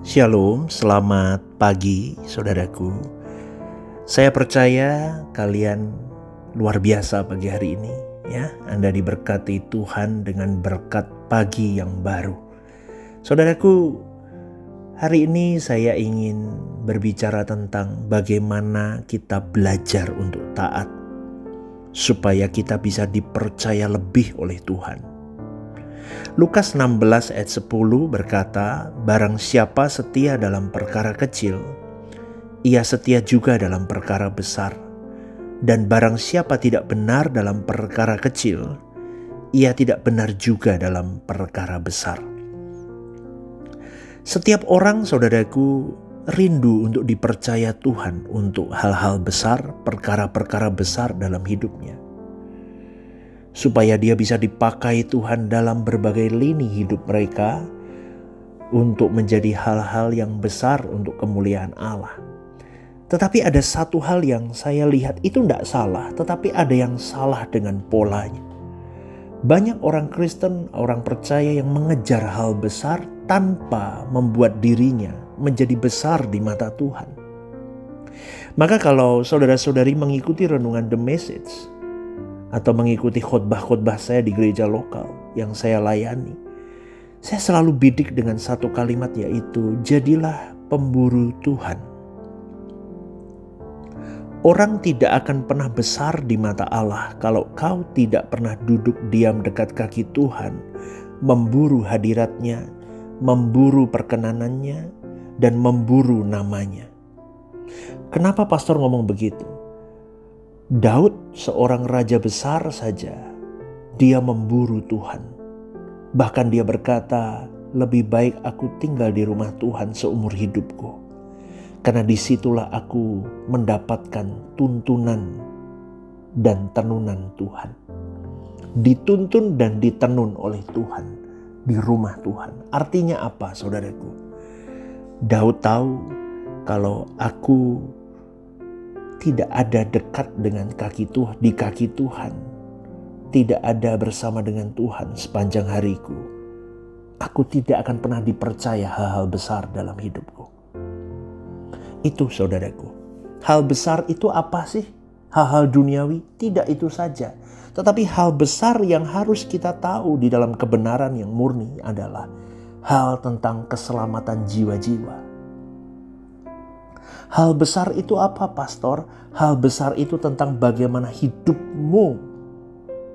Shalom, selamat pagi saudaraku. Saya percaya kalian luar biasa pagi hari ini ya. Anda diberkati Tuhan dengan berkat pagi yang baru. Saudaraku, hari ini saya ingin berbicara tentang bagaimana kita belajar untuk taat supaya kita bisa dipercaya lebih oleh Tuhan. Lukas 16 ayat 10 berkata, "Barang siapa setia dalam perkara kecil, ia setia juga dalam perkara besar. Dan barang siapa tidak benar dalam perkara kecil, ia tidak benar juga dalam perkara besar." Setiap orang, saudaraku, rindu untuk dipercaya Tuhan untuk hal-hal besar, perkara-perkara besar dalam hidupnya. Supaya dia bisa dipakai Tuhan dalam berbagai lini hidup mereka untuk menjadi hal-hal yang besar untuk kemuliaan Allah. Tetapi ada satu hal yang saya lihat itu tidak salah, tetapi ada yang salah dengan polanya. Banyak orang Kristen, orang percaya yang mengejar hal besar tanpa membuat dirinya menjadi besar di mata Tuhan. Maka kalau saudara-saudari mengikuti renungan The Message, atau mengikuti khotbah-khotbah saya di gereja lokal yang saya layani, saya selalu bidik dengan satu kalimat, yaitu jadilah pemburu Tuhan. Orang tidak akan pernah besar di mata Allah kalau kau tidak pernah duduk diam dekat kaki Tuhan, memburu hadiratnya, memburu perkenanannya, dan memburu namanya. Kenapa pastor ngomong begitu? Daud, seorang raja besar saja, dia memburu Tuhan. Bahkan dia berkata, lebih baik aku tinggal di rumah Tuhan seumur hidupku. Karena disitulah aku mendapatkan tuntunan dan tenunan Tuhan. Dituntun dan ditenun oleh Tuhan di rumah Tuhan. Artinya apa, saudaraku? Daud tahu kalau aku tidak ada dekat dengan di kaki Tuhan, tidak ada bersama dengan Tuhan sepanjang hariku, aku tidak akan pernah dipercaya hal-hal besar dalam hidupku. Itu saudaraku. Hal besar itu apa sih? Hal-hal duniawi? Tidak itu saja. Tetapi hal besar yang harus kita tahu di dalam kebenaran yang murni adalah hal tentang keselamatan jiwa-jiwa. Hal besar itu apa, pastor? Hal besar itu tentang bagaimana hidupmu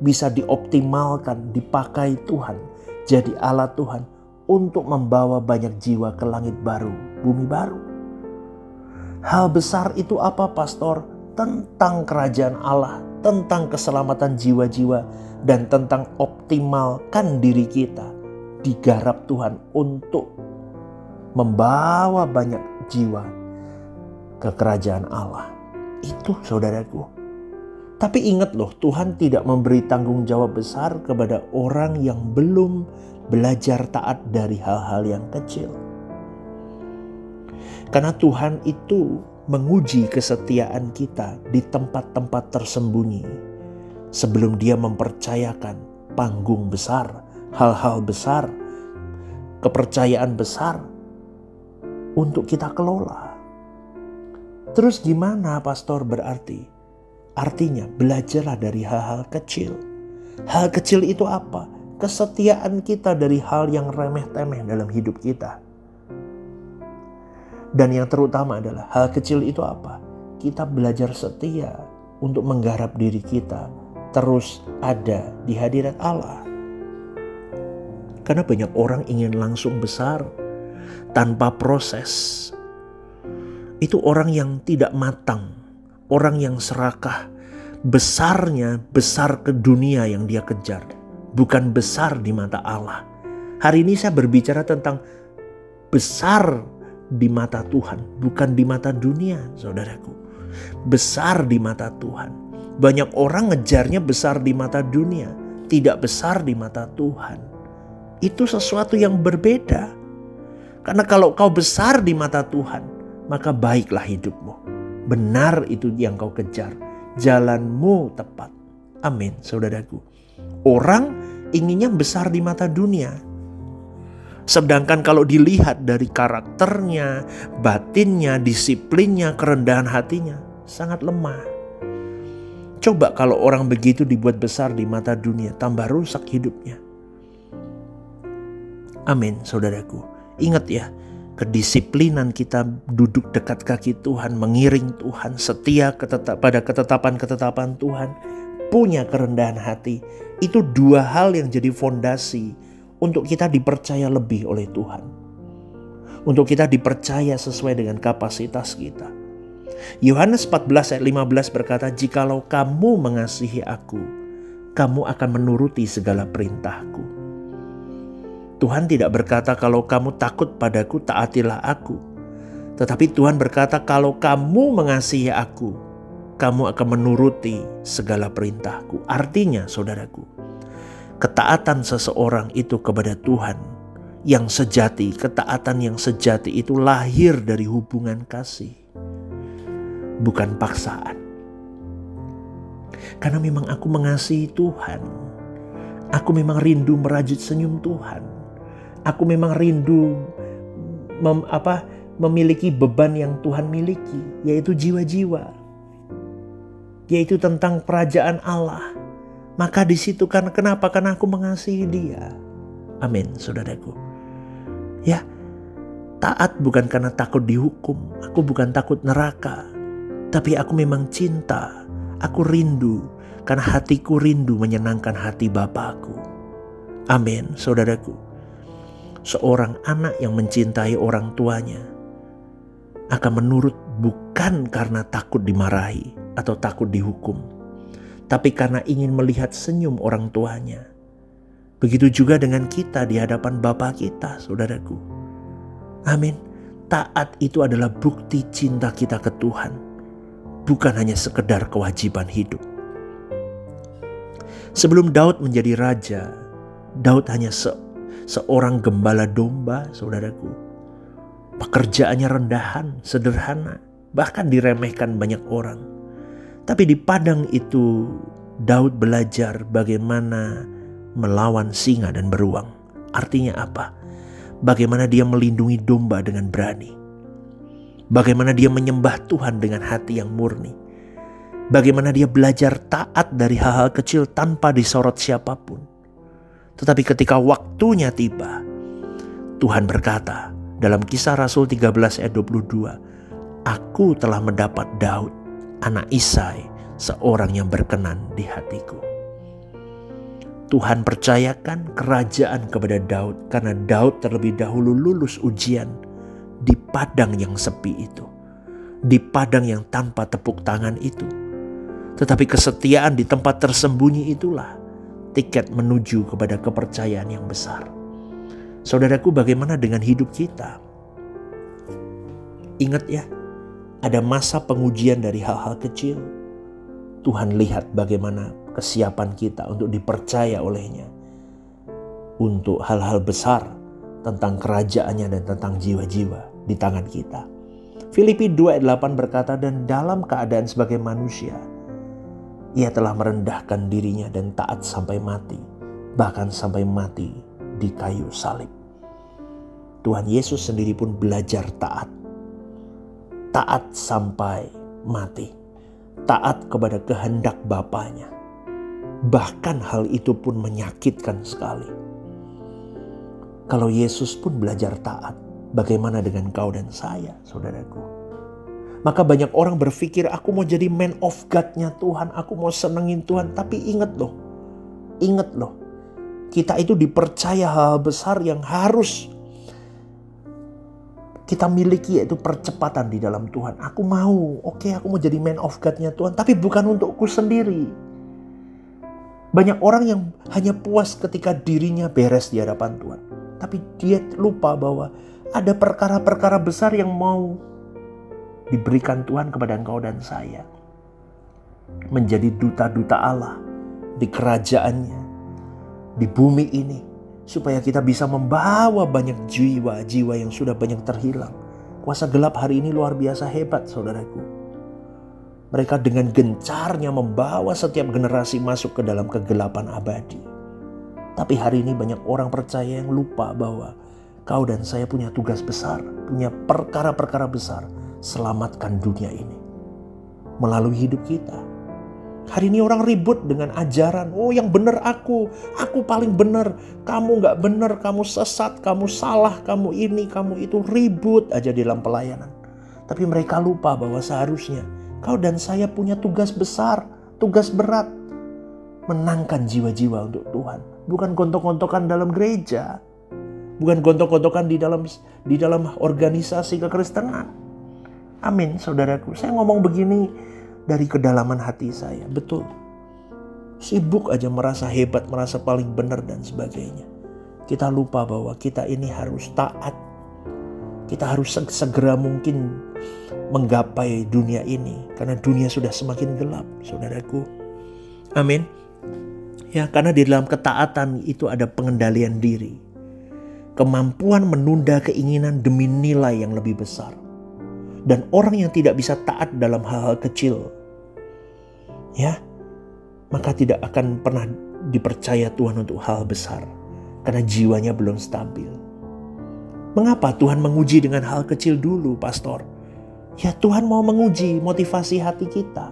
bisa dioptimalkan, dipakai Tuhan, jadi alat Tuhan untuk membawa banyak jiwa ke langit baru, bumi baru. Hal besar itu apa, pastor? Tentang kerajaan Allah, tentang keselamatan jiwa-jiwa, dan tentang optimalkan diri kita digarap Tuhan untuk membawa banyak jiwa ke kerajaan Allah. Itu saudaraku. Tapi ingat loh, Tuhan tidak memberi tanggung jawab besar kepada orang yang belum belajar taat dari hal-hal yang kecil. Karena Tuhan itu menguji kesetiaan kita di tempat-tempat tersembunyi sebelum Dia mempercayakan panggung besar, hal-hal besar, kepercayaan besar untuk kita kelola. Terus gimana, pastor, berarti? Artinya belajarlah dari hal-hal kecil. Hal kecil itu apa? Kesetiaan kita dari hal yang remeh-temeh dalam hidup kita. Dan yang terutama adalah hal kecil itu apa? Kita belajar setia untuk menggarap diri kita terus ada di hadirat Allah. Karena banyak orang ingin langsung besar tanpa proses. Itu orang yang tidak matang, orang yang serakah. Besarnya besar ke dunia yang dia kejar, bukan besar di mata Allah. Hari ini saya berbicara tentang besar di mata Tuhan, bukan di mata dunia, saudaraku. Besar di mata Tuhan. Banyak orang ngejarnya besar di mata dunia, tidak besar di mata Tuhan. Itu sesuatu yang berbeda. Karena kalau kau besar di mata Tuhan, maka baiklah hidupmu. Benar itu yang kau kejar. Jalanmu tepat. Amin, saudaraku. Orang inginnya besar di mata dunia. Sedangkan kalau dilihat dari karakternya, batinnya, disiplinnya, kerendahan hatinya, sangat lemah. Coba kalau orang begitu dibuat besar di mata dunia, tambah rusak hidupnya. Amin, saudaraku. Ingat ya, kedisiplinan kita duduk dekat kaki Tuhan, mengiring Tuhan, setia pada ketetapan-ketetapan Tuhan, punya kerendahan hati. Itu dua hal yang jadi fondasi untuk kita dipercaya lebih oleh Tuhan. Untuk kita dipercaya sesuai dengan kapasitas kita. Yohanes 14 ayat 15 berkata, "Jikalau kamu mengasihi aku, kamu akan menuruti segala perintahku." Tuhan tidak berkata kalau kamu takut padaku, taatilah aku. Tetapi Tuhan berkata kalau kamu mengasihi aku, kamu akan menuruti segala perintahku. Artinya saudaraku, ketaatan seseorang itu kepada Tuhan yang sejati, ketaatan yang sejati itu lahir dari hubungan kasih, bukan paksaan. Karena memang aku mengasihi Tuhan. Aku memang rindu merajut senyum Tuhan. Aku memang rindu memiliki beban yang Tuhan miliki, yaitu jiwa-jiwa. Yaitu tentang kerajaan Allah. Maka di situ kenapa? Karena aku mengasihi Dia. Amin, saudaraku. Ya, taat bukan karena takut dihukum. Aku bukan takut neraka. Tapi aku memang cinta. Aku rindu karena hatiku rindu menyenangkan hati Bapakku. Amin, saudaraku. Seorang anak yang mencintai orang tuanya akan menurut bukan karena takut dimarahi atau takut dihukum, tapi karena ingin melihat senyum orang tuanya. Begitu juga dengan kita di hadapan Bapa kita, saudaraku. Amin. Taat itu adalah bukti cinta kita ke Tuhan, bukan hanya sekedar kewajiban hidup. Sebelum Daud menjadi raja, Daud hanya seorang gembala domba, saudaraku. Pekerjaannya rendahan, sederhana, bahkan diremehkan banyak orang. Tapi di padang itu Daud belajar bagaimana melawan singa dan beruang. Artinya apa? Bagaimana dia melindungi domba dengan berani. Bagaimana dia menyembah Tuhan dengan hati yang murni. Bagaimana dia belajar taat dari hal-hal kecil tanpa disorot siapapun. Tetapi ketika waktunya tiba, Tuhan berkata dalam Kisah Rasul 13 ayat 22, "Aku telah mendapat Daud, anak Isai, seorang yang berkenan di hatiku." Tuhan percayakan kerajaan kepada Daud karena Daud terlebih dahulu lulus ujian di padang yang sepi itu, di padang yang tanpa tepuk tangan itu. Tetapi kesetiaan di tempat tersembunyi itulah tiket menuju kepada kepercayaan yang besar. Saudaraku, bagaimana dengan hidup kita? Ingat ya, ada masa pengujian dari hal-hal kecil. Tuhan lihat bagaimana kesiapan kita untuk dipercaya olehnya untuk hal-hal besar tentang kerajaannya dan tentang jiwa-jiwa di tangan kita. Filipi 2 ayat 8 berkata, "Dan dalam keadaan sebagai manusia, Ia telah merendahkan dirinya dan taat sampai mati, bahkan sampai mati di kayu salib." Tuhan Yesus sendiri pun belajar taat. Taat sampai mati. Taat kepada kehendak Bapaknya. Bahkan hal itu pun menyakitkan sekali. Kalau Yesus pun belajar taat, bagaimana dengan kau dan saya, saudaraku? Maka banyak orang berpikir, aku mau jadi man of God-nya Tuhan, aku mau senengin Tuhan. Tapi ingat loh, kita itu dipercaya hal besar yang harus kita miliki, yaitu percepatan di dalam Tuhan. Aku mau jadi man of God-nya Tuhan, tapi bukan untukku sendiri. Banyak orang yang hanya puas ketika dirinya beres di hadapan Tuhan. Tapi dia lupa bahwa ada perkara-perkara besar yang mau diberikan Tuhan kepada engkau dan saya. Menjadi duta-duta Allah di kerajaannya, di bumi ini. Supaya kita bisa membawa banyak jiwa-jiwa yang sudah banyak terhilang. Kuasa gelap hari ini luar biasa hebat, saudaraku. Mereka dengan gencarnya membawa setiap generasi masuk ke dalam kegelapan abadi. Tapi hari ini banyak orang percaya yang lupa bahwa kau dan saya punya tugas besar, punya perkara-perkara besar. Selamatkan dunia ini melalui hidup kita. Hari ini orang ribut dengan ajaran, oh yang benar aku paling benar, kamu gak benar, kamu sesat, kamu salah, kamu ini, kamu itu, ribut aja di dalam pelayanan. Tapi mereka lupa bahwa seharusnya kau dan saya punya tugas besar, tugas berat, menangkan jiwa-jiwa untuk Tuhan. Bukan gontok-gontokan dalam gereja, bukan gontok-gontokan di dalam organisasi kekristenan. Amin, saudaraku. Saya ngomong begini dari kedalaman hati saya. Betul. Sibuk aja merasa hebat, merasa paling benar dan sebagainya. Kita lupa bahwa kita ini harus taat. Kita harus segera mungkin menggapai dunia ini. Karena dunia sudah semakin gelap, saudaraku. Amin. Ya, karena di dalam ketaatan itu ada pengendalian diri. Kemampuan menunda keinginan demi nilai yang lebih besar. Dan orang yang tidak bisa taat dalam hal-hal kecil, ya, maka tidak akan pernah dipercaya Tuhan untuk hal besar. Karena jiwanya belum stabil. Mengapa Tuhan menguji dengan hal kecil dulu, pastor? Ya, Tuhan mau menguji motivasi hati kita.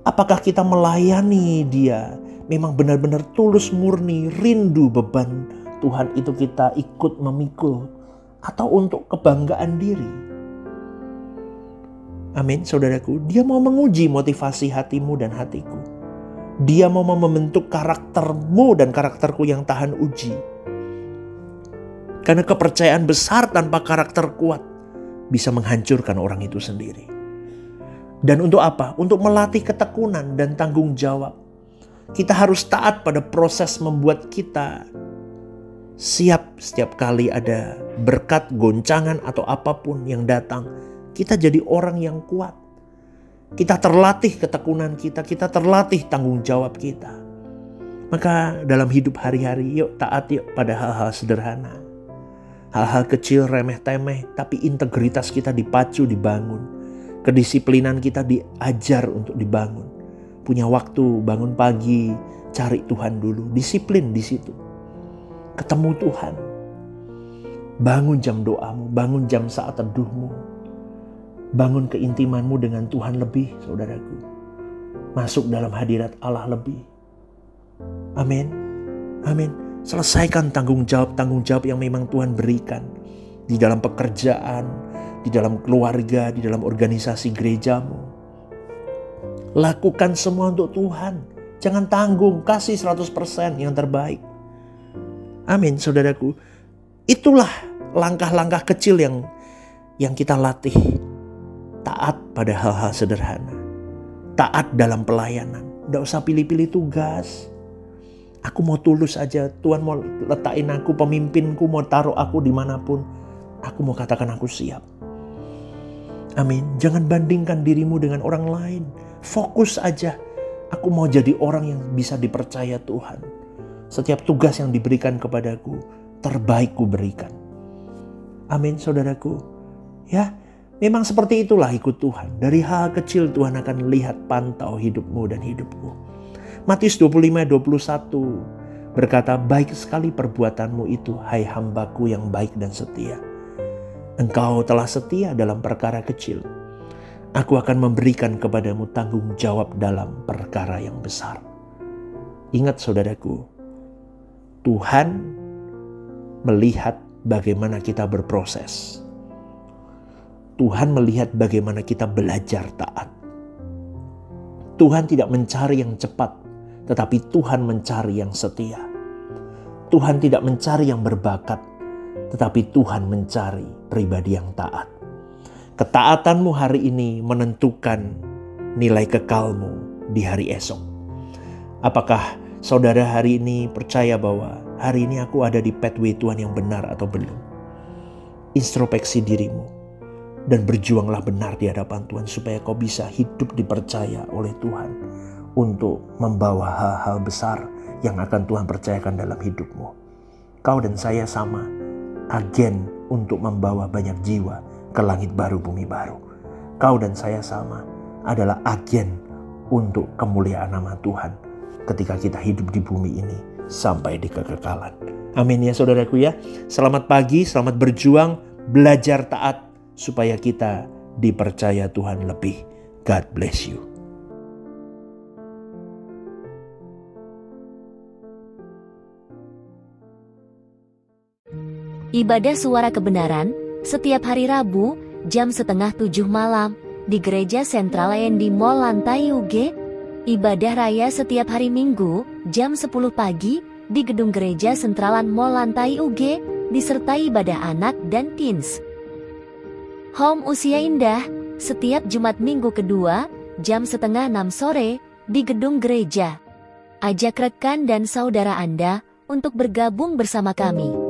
Apakah kita melayani Dia memang benar-benar tulus murni, rindu beban Tuhan itu kita ikut memikul, atau untuk kebanggaan diri? Amin, saudaraku. Dia mau menguji motivasi hatimu dan hatiku. Dia mau membentuk karaktermu dan karakterku yang tahan uji. Karena kepercayaan besar tanpa karakter kuat bisa menghancurkan orang itu sendiri. Dan untuk apa? Untuk melatih ketekunan dan tanggung jawab. Kita harus taat pada proses membuat kita siap setiap kali ada berkat, goncangan atau apapun yang datang. Kita jadi orang yang kuat. Kita terlatih ketekunan kita terlatih tanggung jawab kita. Maka dalam hidup hari-hari, yuk taat yuk pada hal-hal sederhana. Hal-hal kecil, remeh-temeh, tapi integritas kita dipacu, dibangun. Kedisiplinan kita diajar untuk dibangun. Punya waktu, bangun pagi, cari Tuhan dulu. Disiplin di situ. Ketemu Tuhan. Bangun jam doamu, bangun jam saat teduhmu. Bangun keintimanmu dengan Tuhan lebih, saudaraku. Masuk dalam hadirat Allah lebih. Amin. Amin. Selesaikan tanggung jawab yang memang Tuhan berikan. Di dalam pekerjaan, di dalam keluarga, di dalam organisasi gerejamu. Lakukan semua untuk Tuhan. Jangan tanggung, kasih 100% yang terbaik. Amin, saudaraku. Itulah langkah-langkah kecil yang kita latih. Taat pada hal-hal sederhana. Taat dalam pelayanan. Tidak usah pilih-pilih tugas. Aku mau tulus aja. Tuhan mau letakin aku, pemimpinku mau taruh aku dimanapun. Aku mau katakan aku siap. Amin. Jangan bandingkan dirimu dengan orang lain. Fokus aja. Aku mau jadi orang yang bisa dipercaya Tuhan. Setiap tugas yang diberikan kepadaku, terbaik ku berikan. Amin, saudaraku. Ya. Memang seperti itulah ikut Tuhan. Dari hal kecil Tuhan akan lihat, pantau hidupmu dan hidupku. Matius 25:21 berkata, baik sekali perbuatanmu itu, hai hambaku yang baik dan setia. Engkau telah setia dalam perkara kecil. Aku akan memberikan kepadamu tanggung jawab dalam perkara yang besar. Ingat saudaraku, Tuhan melihat bagaimana kita berproses. Tuhan melihat bagaimana kita belajar taat. Tuhan tidak mencari yang cepat, tetapi Tuhan mencari yang setia. Tuhan tidak mencari yang berbakat, tetapi Tuhan mencari pribadi yang taat. Ketaatanmu hari ini menentukan nilai kekalmu di hari esok. Apakah saudara hari ini percaya bahwa hari ini aku ada di pathway Tuhan yang benar atau belum? Introspeksi dirimu. Dan berjuanglah benar di hadapan Tuhan supaya kau bisa hidup dipercaya oleh Tuhan untuk membawa hal-hal besar yang akan Tuhan percayakan dalam hidupmu. Kau dan saya sama, agen untuk membawa banyak jiwa ke langit baru, bumi baru. Kau dan saya sama, adalah agen untuk kemuliaan nama Tuhan ketika kita hidup di bumi ini sampai di kekekalan. Amin ya saudaraku ya. Selamat pagi, selamat berjuang, belajar taat supaya kita dipercaya Tuhan lebih. God bless you. Ibadah Suara Kebenaran setiap hari Rabu jam 6:30 malam di Gereja Sentral di Mall Lantai UG. Ibadah Raya setiap hari Minggu jam 10 pagi di Gedung Gereja Sentralan Mall Lantai UG, disertai ibadah anak dan teens. Home Usia Indah setiap Jumat Minggu kedua jam 5:30 sore di Gedung Gereja. Ajak rekan dan saudara Anda untuk bergabung bersama kami.